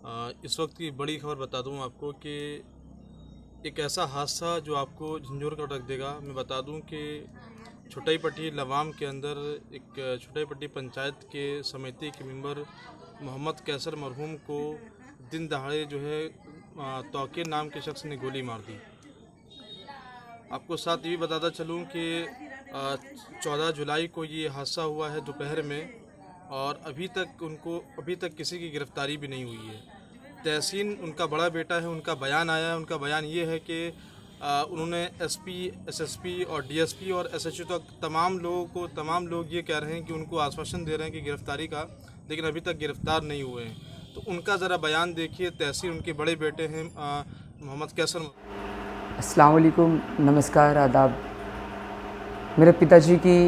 इस वक्त की बड़ी खबर बता दूं आपको कि एक ऐसा हादसा जो आपको झंझोर कर रख देगा। मैं बता दूं कि छोटाईपट्टी लवाम के अंदर एक छोटाईपट्टी पंचायत के समिति के मेंबर मोहम्मद कैसर मरहूम को दिन दहाड़े जो है तौकीर नाम के शख्स ने गोली मार दी। आपको साथ ये भी बताता चलूं कि 14 जुलाई को ये हादसा हुआ है दोपहर में, और अभी तक किसी की गिरफ्तारी भी नहीं हुई है। तहसीन उनका बड़ा बेटा है, उनका बयान आया है। उनका बयान ये है कि उन्होंने एसपी, एसएसपी और डीएसपी और एसएचओ तक तमाम लोग ये कह रहे हैं कि उनको आश्वासन दे रहे हैं कि गिरफ्तारी का, लेकिन अभी तक गिरफ्तार नहीं हुए हैं। तो उनका ज़रा बयान देखिए। तहसीन उनके बड़े बेटे हैं मोहम्मद कैसर। अस्सलाम वालेकुम, नमस्कार, आदाब। मेरे पिताजी की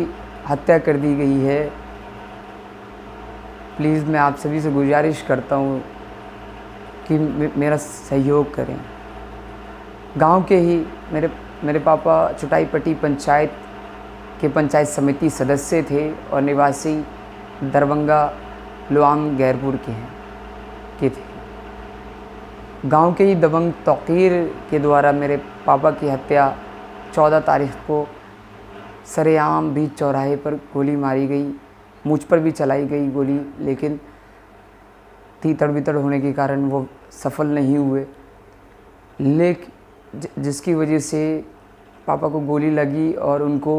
हत्या कर दी गई है। प्लीज़ मैं आप सभी से गुजारिश करता हूँ कि मेरा सहयोग करें। गांव के ही मेरे पापा छोटाईपट्टी पंचायत के पंचायत समिति सदस्य थे और निवासी दरभंगा लोआम गैरपुर के थे। गांव के ही दबंग तौकीर के द्वारा मेरे पापा की हत्या 14 तारीख को सरेआम बीच चौराहे पर गोली मारी गई। मुझ पर भी चलाई गई गोली, लेकिन तीतड़ बितड़ होने के कारण वो सफल नहीं हुए। जिसकी वजह से पापा को गोली लगी और उनको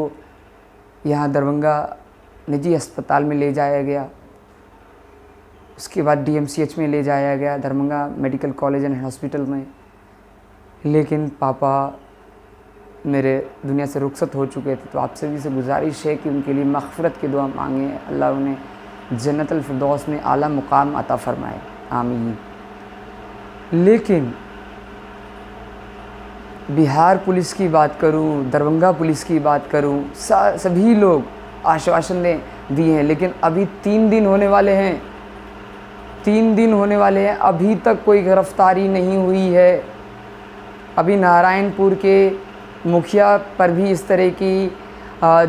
यहाँ दरभंगा निजी अस्पताल में ले जाया गया। उसके बाद डीएमसीएच में ले जाया गया, Darbhanga medical college and hospital में। लेकिन पापा मेरे दुनिया से रुखसत हो चुके थे। तो आप सभी से गुजारिश है कि उनके लिए मग़फ़िरत की दुआ मांगें। अल्लाह उन्हें जन्नतुल फ़िरदौस में आला मुकाम अता फ़रमाए, आमीन। लेकिन बिहार पुलिस की बात करूं, दरभंगा पुलिस की बात करूं, सभी लोग आश्वासन दिए हैं, लेकिन अभी 3 दिन होने वाले हैं। 3 दिन होने वाले हैं, अभी तक कोई गिरफ्तारी नहीं हुई है। अभी नारायणपुर के मुखिया पर भी इस तरह की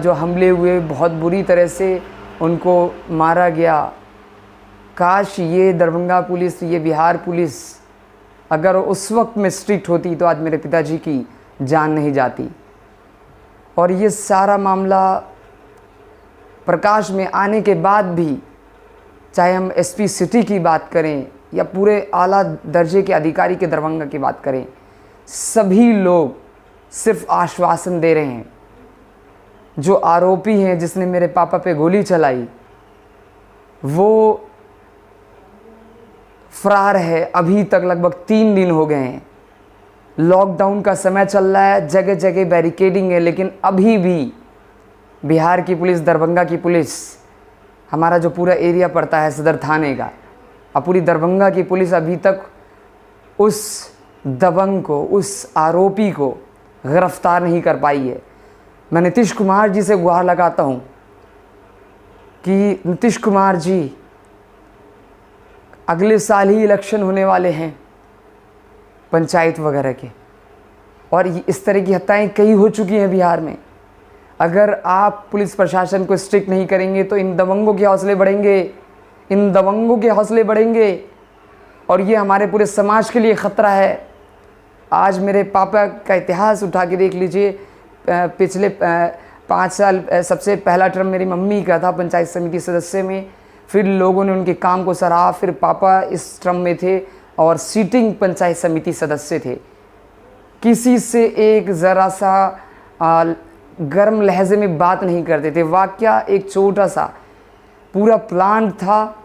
जो हमले हुए, बहुत बुरी तरह से उनको मारा गया। काश ये दरभंगा पुलिस, ये बिहार पुलिस अगर उस वक्त में स्ट्रिक्ट होती तो आज मेरे पिताजी की जान नहीं जाती। और ये सारा मामला प्रकाश में आने के बाद भी, चाहे हम एसपी सिटी की बात करें या पूरे आला दर्जे के अधिकारी के दरभंगा की बात करें, सभी लोग सिर्फ आश्वासन दे रहे हैं। जो आरोपी हैं जिसने मेरे पापा पे गोली चलाई, वो फरार है। अभी तक लगभग 3 दिन हो गए हैं। लॉकडाउन का समय चल रहा है, जगह जगह बैरिकेडिंग है, लेकिन अभी भी बिहार की पुलिस, दरभंगा की पुलिस, हमारा जो पूरा एरिया पड़ता है सदर थाने का, और पूरी दरभंगा की पुलिस अभी तक उस दबंग को, उस आरोपी को गिरफ्तार नहीं कर पाई है। मैं नीतीश कुमार जी से गुहार लगाता हूँ कि नीतीश कुमार जी, अगले साल ही इलेक्शन होने वाले हैं पंचायत वगैरह के, और इस तरह की हत्याएं कई हो चुकी हैं बिहार में। अगर आप पुलिस प्रशासन को स्ट्रिक्ट नहीं करेंगे तो इन दबंगों के हौसले बढ़ेंगे, इन दबंगों के हौसले बढ़ेंगे, और ये हमारे पूरे समाज के लिए ख़तरा है। आज मेरे पापा का इतिहास उठा के देख लीजिए। पिछले 5 साल सबसे पहला टर्म मेरी मम्मी का था पंचायत समिति सदस्य में, फिर लोगों ने उनके काम को सराहा, फिर पापा इस टर्म में थे और सीटिंग पंचायत समिति सदस्य थे। किसी से एक ज़रा सा गर्म लहजे में बात नहीं करते थे। वाकया एक छोटा सा पूरा प्लान था।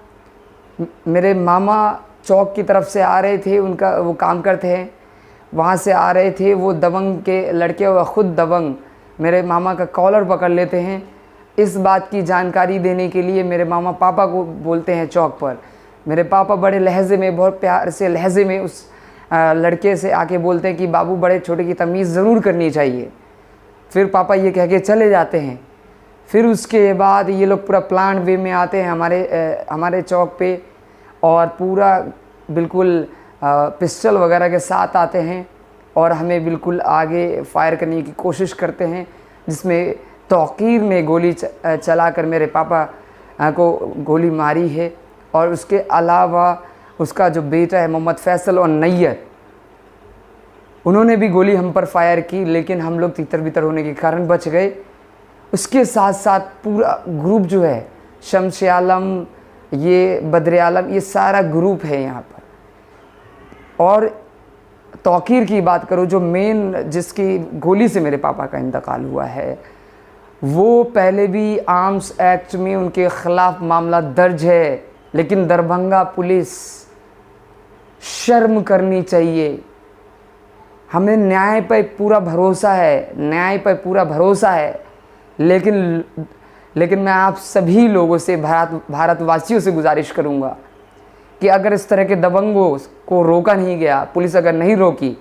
मेरे मामा चौक की तरफ से आ रहे थे, उनका वो काम करते हैं, वहाँ से आ रहे थे वो दबंग के लड़के, और ख़ुद दबंग मेरे मामा का कॉलर पकड़ लेते हैं। इस बात की जानकारी देने के लिए मेरे मामा पापा को बोलते हैं चौक पर। मेरे पापा बड़े लहजे में, बहुत प्यार से लहजे में उस लड़के से आके बोलते हैं कि बाबू, बड़े छोटे की तमीज़ ज़रूर करनी चाहिए। फिर पापा ये कह के चले जाते हैं। फिर उसके बाद ये लोग पूरा प्लान वे में आते हैं हमारे चौक पे, और पूरा बिल्कुल पिस्टल वगैरह के साथ आते हैं और हमें बिल्कुल आगे फायर करने की कोशिश करते हैं, जिसमें तौकीर में गोली चलाकर मेरे पापा को गोली मारी है। और उसके अलावा उसका जो बेटा है मोहम्मद फैसल और नैयर, उन्होंने भी गोली हम पर फायर की, लेकिन हम लोग तितर बितर होने के कारण बच गए। उसके साथ साथ पूरा ग्रुप जो है, शम्स आलम, ये बद्र आलम, ये सारा ग्रुप है यहाँ पर। और तौकीर की बात करो, जो मेन जिसकी गोली से मेरे पापा का इंतकाल हुआ है, वो पहले भी आर्म्स एक्ट में उनके ख़िलाफ़ मामला दर्ज है, लेकिन दरभंगा पुलिस, शर्म करनी चाहिए। हमें न्याय पर पूरा भरोसा है, न्याय पर पूरा भरोसा है, लेकिन मैं आप सभी लोगों से, भारतवासियों से गुजारिश करूंगा कि अगर इस तरह के दबंगों को रोका नहीं गया, पुलिस अगर नहीं रोकी,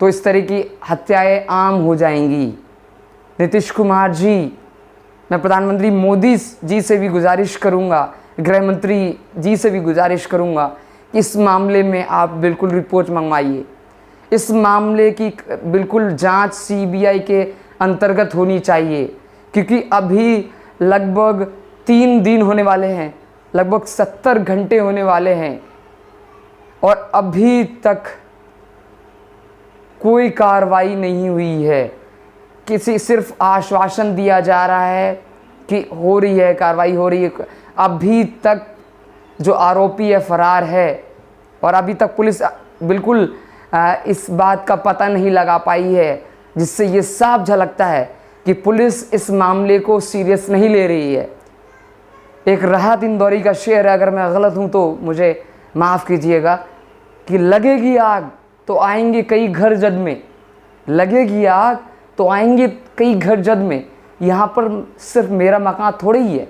तो इस तरह की हत्याएं आम हो जाएंगी। नीतीश कुमार जी, मैं प्रधानमंत्री मोदी जी से भी गुजारिश करूंगा, गृह मंत्री जी से भी गुजारिश करूंगा कि इस मामले में आप बिल्कुल रिपोर्ट मंगवाइए। इस मामले की बिल्कुल जांच सीबीआई के अंतर्गत होनी चाहिए, क्योंकि अभी लगभग 3 दिन होने वाले हैं, लगभग 70 घंटे होने वाले हैं, और अभी तक कोई कार्रवाई नहीं हुई है। सिर्फ आश्वासन दिया जा रहा है कि हो रही है, कार्रवाई हो रही है। अभी तक जो आरोपी है फरार है, और अभी तक पुलिस बिल्कुल इस बात का पता नहीं लगा पाई है, जिससे ये साफ झलकता है कि पुलिस इस मामले को सीरियस नहीं ले रही है। एक राहत इंदौरी का शेर है, अगर मैं गलत हूँ तो मुझे माफ़ कीजिएगा, कि लगेगी आग तो आएंगे कई घर जद में, लगेगी आग तो आएंगे कई घर जद में। यहाँ पर सिर्फ मेरा मकान थोड़ी ही है।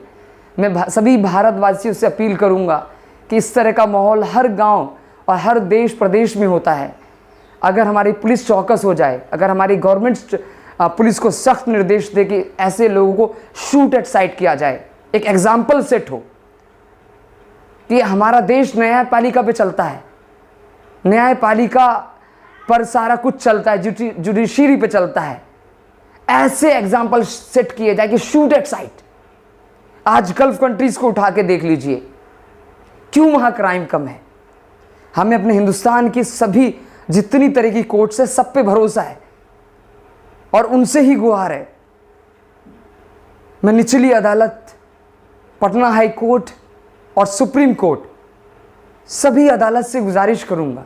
मैं सभी भारतवासियों से अपील करूँगा कि इस तरह का माहौल हर गांव और हर देश प्रदेश में होता है। अगर हमारी पुलिस चौकस हो जाए, अगर हमारी गवर्नमेंट पुलिस को सख्त निर्देश दे कि ऐसे लोगों को शूट एट साइट किया जाए, एक एग्जाम्पल सेट हो कि हमारा देश न्यायपालिका पे चलता है, न्यायपालिका पर सारा कुछ चलता है, जुडिशरी पे चलता है, ऐसे एग्जाम्पल सेट किए जाए कि शूट एट साइट। आज गल्फ कंट्रीज को उठा के देख लीजिए, क्यों वहां क्राइम कम है। हमें अपने हिंदुस्तान की सभी जितनी तरह की कोर्ट से सब पे भरोसा है, और उनसे ही गुहार है। मैं निचली अदालत, पटना हाई कोर्ट और सुप्रीम कोर्ट, सभी अदालत से गुजारिश करूंगा,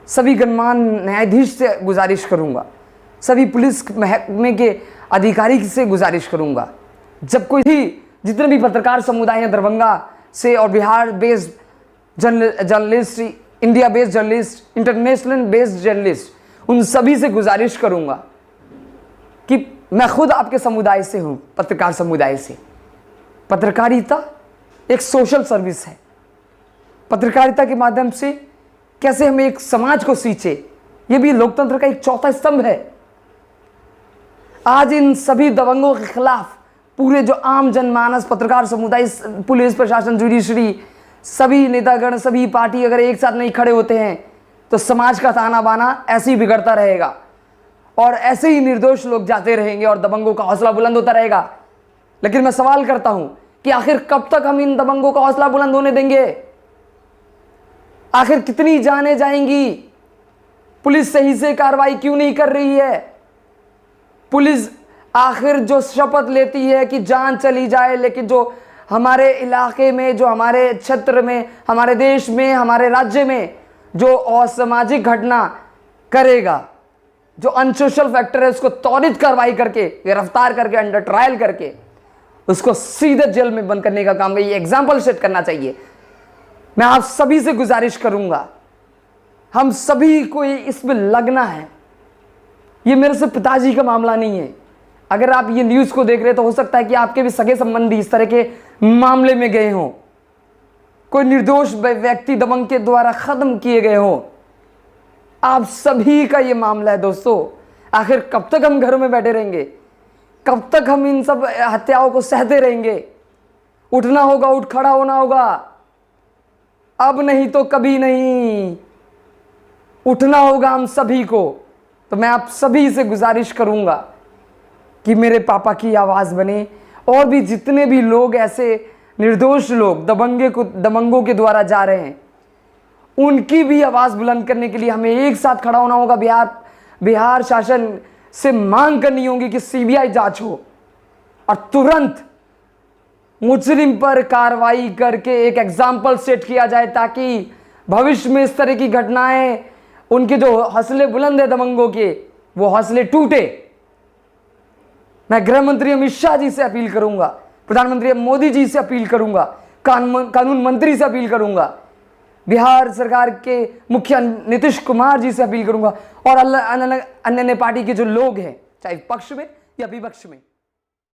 सभी गणमान्य न्यायाधीश से गुजारिश करूंगा, सभी पुलिस महकमे के अधिकारी से गुजारिश करूंगा, जब कोई भी जितने भी पत्रकार समुदाय हैं दरभंगा से और Bihar based journalist, India based journalist, international based journalist, उन सभी से गुजारिश करूंगा कि मैं खुद आपके समुदाय से हूं, पत्रकार समुदाय से। पत्रकारिता एक सोशल सर्विस है। पत्रकारिता के माध्यम से कैसे हमें एक समाज को सींचे, यह भी लोकतंत्र का एक चौथा स्तंभ है। आज इन सभी दबंगों के खिलाफ पूरे जो आम जनमानस, पत्रकार समुदाय, पुलिस प्रशासन, जुडिशरी, सभी नेतागण, सभी पार्टी अगर एक साथ नहीं खड़े होते हैं तो समाज का ताना बाना ऐसे ही बिगड़ता रहेगा, और ऐसे ही निर्दोष लोग जाते रहेंगे और दबंगों का हौसला बुलंद होता रहेगा। लेकिन मैं सवाल करता हूं कि आखिर कब तक हम इन दबंगों का हौसला बुलंद होने देंगे? आखिर कितनी जानें जाएंगी? पुलिस सही से कार्रवाई क्यों नहीं कर रही है? पुलिस आखिर जो शपथ लेती है कि जान चली जाए, लेकिन जो हमारे इलाके में, जो हमारे क्षेत्र में, हमारे देश में, हमारे राज्य में जो असामाजिक घटना करेगा, जो अनसोशल फैक्टर है, उसको त्वरित कार्रवाई करके, गिरफ्तार करके, अंडर ट्रायल करके उसको सीधे जेल में बंद करने का काम, ये एग्जाम्पल सेट करना चाहिए। मैं आप सभी से गुजारिश करूंगा, हम सभी को इसमें लगना है। ये मेरे से पिताजी का मामला नहीं है। अगर आप ये न्यूज़ को देख रहे हैं तो हो सकता है कि आपके भी सगे संबंधी इस तरह के मामले में गए हों, कोई निर्दोष व्यक्ति दबंग के द्वारा खत्म किए गए हों। आप सभी का ये मामला है दोस्तों। आखिर कब तक हम घरों में बैठे रहेंगे? कब तक हम इन सब हत्याओं को सहते रहेंगे? उठना होगा, उठ खड़ा होना होगा, अब नहीं तो कभी नहीं। उठना होगा हम सभी को। तो मैं आप सभी से गुजारिश करूंगा कि मेरे पापा की आवाज़ बने, और भी जितने भी लोग ऐसे निर्दोष लोग दबंगों के द्वारा जा रहे हैं, उनकी भी आवाज़ बुलंद करने के लिए हमें एक साथ खड़ा होना होगा। बिहार शासन से मांग करनी होगी कि सीबीआई जांच हो और तुरंत मुजरिम पर कार्रवाई करके एक एग्जाम्पल सेट किया जाए, ताकि भविष्य में इस तरह की घटनाएं, उनके जो हौसले बुलंद है दबंगों के, वो हौसले टूटे। मैं गृह मंत्री अमित शाह जी से अपील करूंगा, प्रधानमंत्री मोदी जी से अपील करूंगा, कानून मंत्री से अपील करूंगा, बिहार सरकार के मुखिया नीतीश कुमार जी से अपील करूंगा और अन्य पार्टी के जो लोग हैं, चाहे पक्ष में या विपक्ष में।